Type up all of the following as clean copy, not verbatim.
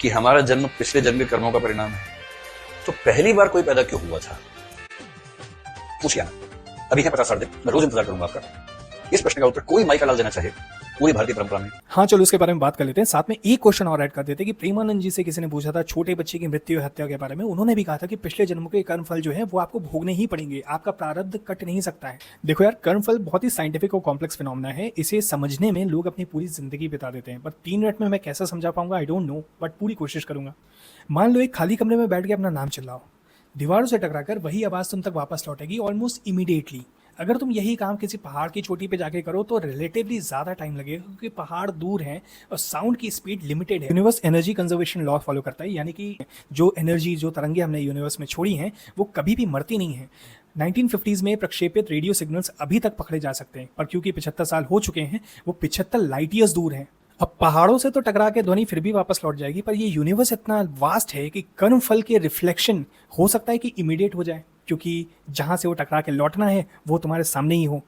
कि हमारा जन्म पिछले जन्म के कर्मों का परिणाम है, तो पहली बार कोई पैदा क्यों हुआ था? पूछिए ना। अभी है 50-60 दिन, मैं रोज इंतजार करूंगा आपका। इस प्रश्न का उत्तर कोई माई का लाल देना चाहे पूरी भारतीय परंपरा में। हाँ, चलो उसके बारे में बात कर लेते हैं। साथ में एक क्वेश्चन और ऐड कर देते हैं कि प्रेमानंद जी से किसी ने पूछा था छोटे बच्चे की मृत्यु या हत्या के बारे में। उन्होंने भी कहा था कि पिछले जन्म के कर्मफल जो है वो आपको भोगने ही पड़ेंगे, आपका प्रारब्ध कट नहीं सकता है। देखो यार, कर्मफल बहुत ही साइंटिफिक और कॉम्प्लेक्स फिनोमेना है। इसे समझने में लोग अपनी पूरी जिंदगी बिता देते हैं, पर 3 मिनट में मैं कैसे समझा पाऊंगा आई डोंट नो, बट पूरी कोशिश करूंगा। मान लो एक खाली कमरे में बैठ के अपना नाम चिल्लाओ, दीवारों से टकराकर वही आवाज तुम तक वापस लौटेगी ऑलमोस्ट इमीडिएटली। अगर तुम यही काम किसी पहाड़ की चोटी पे जाके करो तो रिलेटिवली ज्यादा टाइम लगेगा, क्योंकि पहाड़ दूर है और साउंड की स्पीड लिमिटेड है। Universe energy conservation law follow करता है, यानी कि जो एनर्जी, जो तरंगे हमने यूनिवर्स में छोड़ी हैं वो कभी भी मरती नहीं है। 1950s में प्रक्षेपित रेडियो सिग्नल्स अभी तक पकड़े जा सकते हैं, पर क्योंकि 75 साल हो चुके हैं वो 75 लाइट ईयर्स दूर हैं। अब पहाड़ों से तो टकरा के ध्वनि फिर भी वापस लौट जाएगी, पर ये यूनिवर्स इतना वास्ट है कि कर्म फल के रिफ्लेक्शन हो सकता है कि इमीडिएट हो जाए, क्योंकि जहाँ से वो टकरा के लौटना है वो तुम्हारे सामने ही हो,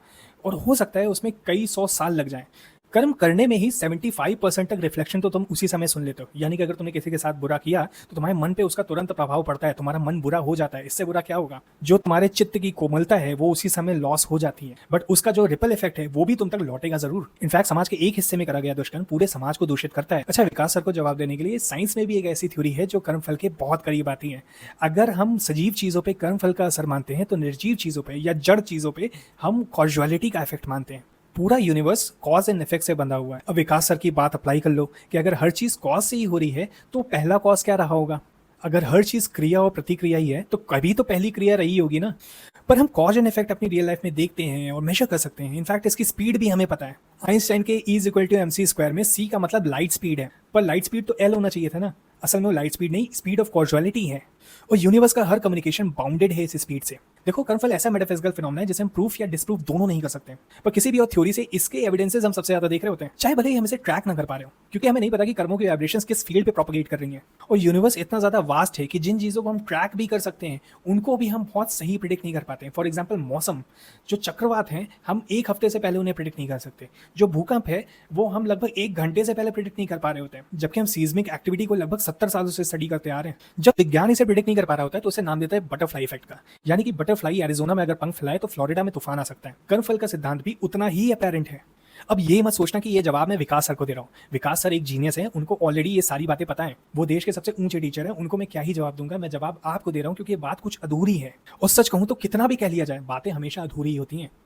और हो सकता है उसमें कई 100 साल लग जाएं। कर्म करने में ही 75% तक रिफ्लेक्शन तो तुम उसी समय सुन लेते हो। यानी कि अगर तुमने किसी के साथ बुरा किया तो तुम्हारे मन पे उसका तुरंत प्रभाव पड़ता है, तुम्हारा मन बुरा हो जाता है। इससे बुरा क्या होगा, जो तुम्हारे चित्त की कोमलता है वो उसी समय लॉस हो जाती है, बट उसका जो रिपल इफेक्ट है वो भी तुम तक लौटेगा जरूर। इनफैक्ट समाज के एक हिस्से में करा गया दुष्कर्म पूरे समाज को दूषित करता है। अच्छा, विकास सर को जवाब देने के लिए साइंस में भी एक ऐसी थ्योरी है जो कर्म फल के बहुत करीब आती है। अगर हम सजीव चीजों पे कर्म फल का असर मानते हैं तो निर्जीव चीजों पे या जड़ चीजों पे हम कॉजुअलिटी का इफेक्ट मानते हैं। पूरा यूनिवर्स कॉज एंड इफेक्ट से बंधा हुआ है। अब विकास सर की बात अप्लाई कर लो कि अगर हर चीज कॉज से ही हो रही है तो पहला कॉज क्या रहा होगा। अगर हर चीज क्रिया और प्रतिक्रिया ही है तो कभी तो पहली क्रिया रही होगी ना। पर हम कॉज एंड इफेक्ट अपनी रियल लाइफ में देखते हैं और मेजर कर सकते हैं। इनफैक्ट इसकी स्पीड भी हमें पता है। आइंस्टाइन के E=mc² में c का मतलब लाइट स्पीड है, पर लाइट स्पीड तो l होना चाहिए था ना। असल में वो लाइट स्पीड नहीं, स्पीड ऑफ कॉजुअलिटी है, और यूनिवर्स का हर कम्युनिकेशन बाउंडेड है इस स्पीड से। देखो, कर्मफल ऐसा मेटाफिजिकल फिनोमेना है जिसे हम प्रूफ या डिसप्रूफ दोनों नहीं कर सकते, पर किसी भी और थ्योरी से इसके एविडेंसेस हम सबसे ज्यादा देख रहे होते हैं, चाहे भले ही हम इसे ट्रैक ना कर पा रहे हो, क्योंकि हमें नहीं पता कि कर्मों की वाइब्रेशंस किस फील्ड पे प्रोपगेट कर रही हैं। और यूनिवर्स इतना ज्यादा वास्ट है कि जिन चीजों को हम ट्रैक भी कर सकते हैं उनको भी हम बहुत सही प्रिडिक्ट नहीं कर पाते। फॉर एग्जाम्पल मौसम, जो चक्रवात हैं हम 1 हफ्ते से पहले उन्हें प्रिडिक्ट नहीं कर सकते। जो भूकंप है वो हम लगभग 1 घंटे से पहले प्रिडिक्ट नहीं कर पा रहे होते हैं, जबकि हम सीज्मिक एक्टिविटी को लगभग 70 सालों से स्टडी करते आ रहे हैं। जब विज्ञान इसे प्रिडिक्ट नहीं कर पा रहा होता है तो उसे नाम देता है बटरफ्लाई इफेक्ट का, यानी कि बटरफ्लाई एरिजोना में अगर पंख फैलाए तो फ्लोरिडा में तूफान आ सकता है। कर्मफल का सिद्धांत भी उतना ही अपैरेंट है। अब ये मत सोचना कि ये जवाब मैं विकास सर को दे रहा हूँ। विकास सर एक जीनियस है, उनको ऑलरेडी ये सारी बातें पता है। वो देश के सबसे ऊंचे टीचर है, उनको मैं क्या ही जवाब दूंगा। मैं जवाब आपको दे रहा हूँ क्योंकि ये बात कुछ अधूरी है, और सच कहूँ तो कितना भी कह लिया जाए बातें हमेशा अधूरी ही होती हैं।